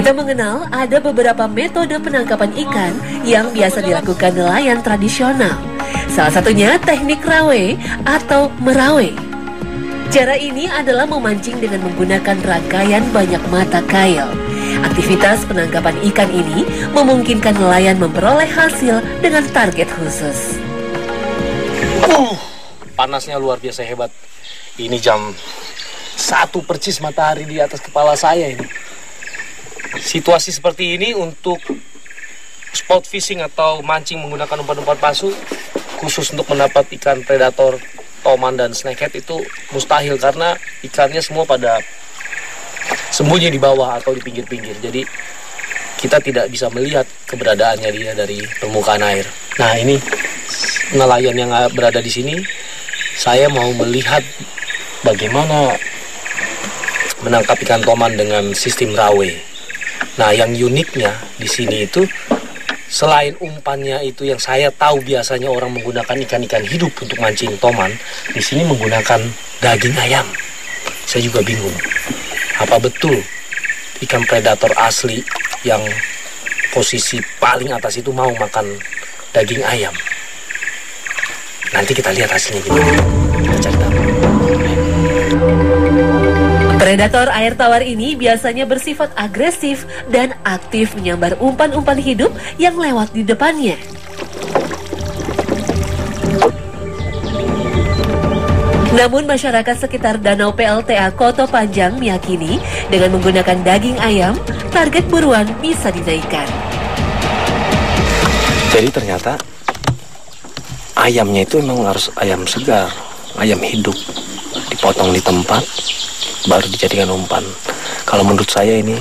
Kita mengenal ada beberapa metode penangkapan ikan yang biasa dilakukan nelayan tradisional. Salah satunya teknik rawe atau merawe. Cara ini adalah memancing dengan menggunakan rangkaian banyak mata kail. Aktivitas penangkapan ikan ini memungkinkan nelayan memperoleh hasil dengan target khusus. Panasnya luar biasa hebat. Ini jam 1 persis matahari di atas kepala saya ini. Situasi seperti ini untuk spot fishing atau mancing menggunakan umpan-umpan palsu khusus untuk mendapat ikan predator, toman dan snakehead itu mustahil karena ikannya semua pada sembunyi di bawah atau di pinggir-pinggir. Jadi kita tidak bisa melihat keberadaannya dia dari permukaan air. Nah, ini nelayan yang berada di sini, saya mau melihat bagaimana menangkap ikan toman dengan sistem rawe. Nah, yang uniknya di sini itu selain umpannya itu yang saya tahu biasanya orang menggunakan ikan-ikan hidup untuk mancing toman, di sini menggunakan daging ayam. Saya juga bingung, apa betul ikan predator asli yang posisi paling atas itu mau makan daging ayam? Nanti kita lihat hasilnya gimana. Kita cari tahu. Predator air tawar ini biasanya bersifat agresif dan aktif menyambar umpan-umpan hidup yang lewat di depannya. Namun masyarakat sekitar Danau PLTA Koto Panjang meyakini dengan menggunakan daging ayam, target buruan bisa dinaikkan. Jadi ternyata ayamnya itu memang harus ayam segar, ayam hidup, dipotong di tempat, baru dijadikan umpan. Kalau menurut saya ini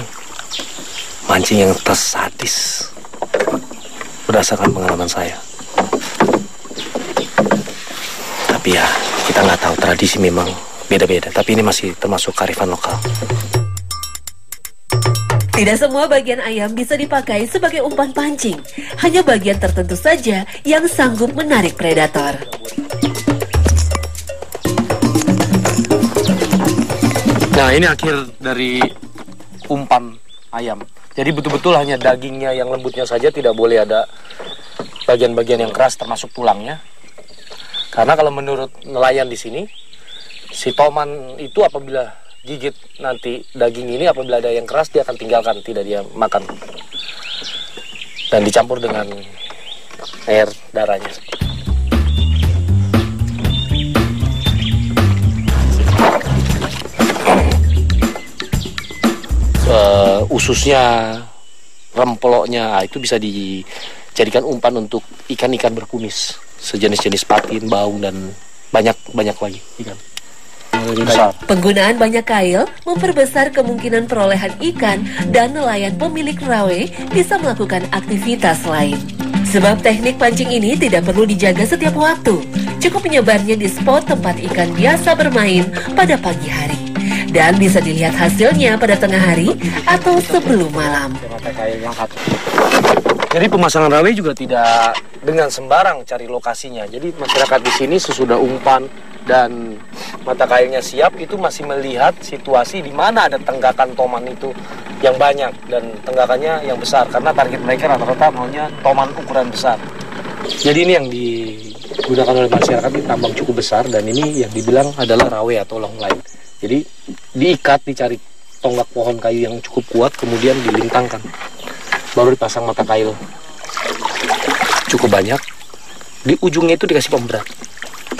mancing yang tersadis berdasarkan pengalaman saya. Tapi ya kita nggak tahu, tradisi memang beda-beda. Tapi ini masih termasuk kearifan lokal. Tidak semua bagian ayam bisa dipakai sebagai umpan pancing. Hanya bagian tertentu saja yang sanggup menarik predator. Nah, ini akhir dari umpan ayam. Jadi betul-betul hanya dagingnya yang lembutnya saja, tidak boleh ada bagian-bagian yang keras termasuk tulangnya. Karena kalau menurut nelayan di sini, si toman itu apabila gigit nanti daging ini, apabila ada yang keras dia akan tinggalkan, tidak dia makan. Dan dicampur dengan air darahnya. Ususnya, rempeloknya itu bisa dijadikan umpan untuk ikan-ikan berkumis, sejenis-jenis patin, baung dan banyak lagi ikan. Besar. Penggunaan banyak kail memperbesar kemungkinan perolehan ikan dan nelayan pemilik rawe bisa melakukan aktivitas lain. Sebab teknik pancing ini tidak perlu dijaga setiap waktu, cukup menyebarnya di spot tempat ikan biasa bermain pada pagi hari. Dan bisa dilihat hasilnya pada tengah hari atau sebelum malam. Jadi pemasangan rawe juga tidak dengan sembarang cari lokasinya. Jadi masyarakat di sini sesudah umpan dan mata kailnya siap, itu masih melihat situasi di mana ada tenggakan toman itu yang banyak dan tenggakannya yang besar. Karena target mereka rata-rata maunya toman ukuran besar. Jadi ini yang digunakan oleh masyarakat, ini tambang cukup besar dan ini yang dibilang adalah rawe atau long line. Jadi diikat, dicari tonggak pohon kayu yang cukup kuat, kemudian dilintangkan. Baru dipasang mata kail cukup banyak. Di ujungnya itu dikasih pemberat.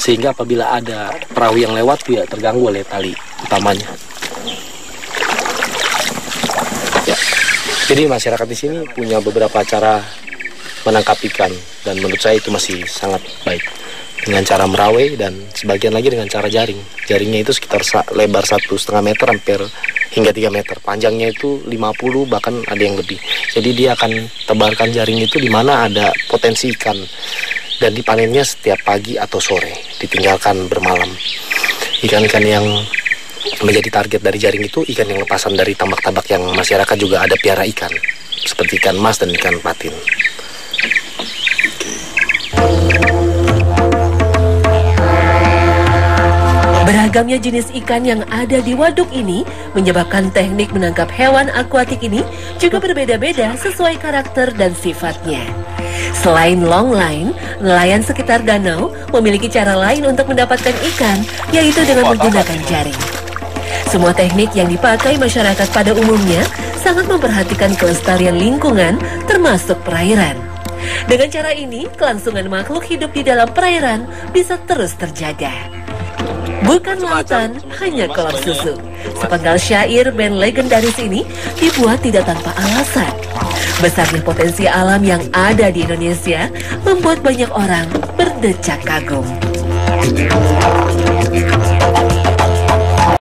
Sehingga apabila ada perahu yang lewat tidak terganggu oleh tali utamanya. Ya. Jadi masyarakat di sini punya beberapa cara menangkap ikan. Dan menurut saya itu masih sangat baik. Dengan cara merawe dan sebagian lagi dengan cara jaring. Jaringnya itu sekitar lebar 1,5 meter hampir hingga 3 meter. Panjangnya itu 50 bahkan ada yang lebih. Jadi dia akan tebarkan jaring itu di mana ada potensi ikan. Dan dipanennya setiap pagi atau sore. Ditinggalkan bermalam. Ikan-ikan yang menjadi target dari jaring itu ikan yang lepasan dari tambak-tambak yang masyarakat juga ada piara ikan. Seperti ikan mas dan ikan patin. Beragamnya jenis ikan yang ada di waduk ini menyebabkan teknik menangkap hewan akuatik ini juga berbeda-beda sesuai karakter dan sifatnya. Selain long line, nelayan sekitar danau memiliki cara lain untuk mendapatkan ikan, yaitu dengan menggunakan jaring. Semua teknik yang dipakai masyarakat pada umumnya sangat memperhatikan kelestarian lingkungan, termasuk perairan. Dengan cara ini, kelangsungan makhluk hidup di dalam perairan bisa terus terjaga. Bukan lautan, hanya kolam susu. Sepenggal syair band legendaris ini dibuat tidak tanpa alasan. Besarnya potensi alam yang ada di Indonesia membuat banyak orang berdecak kagum.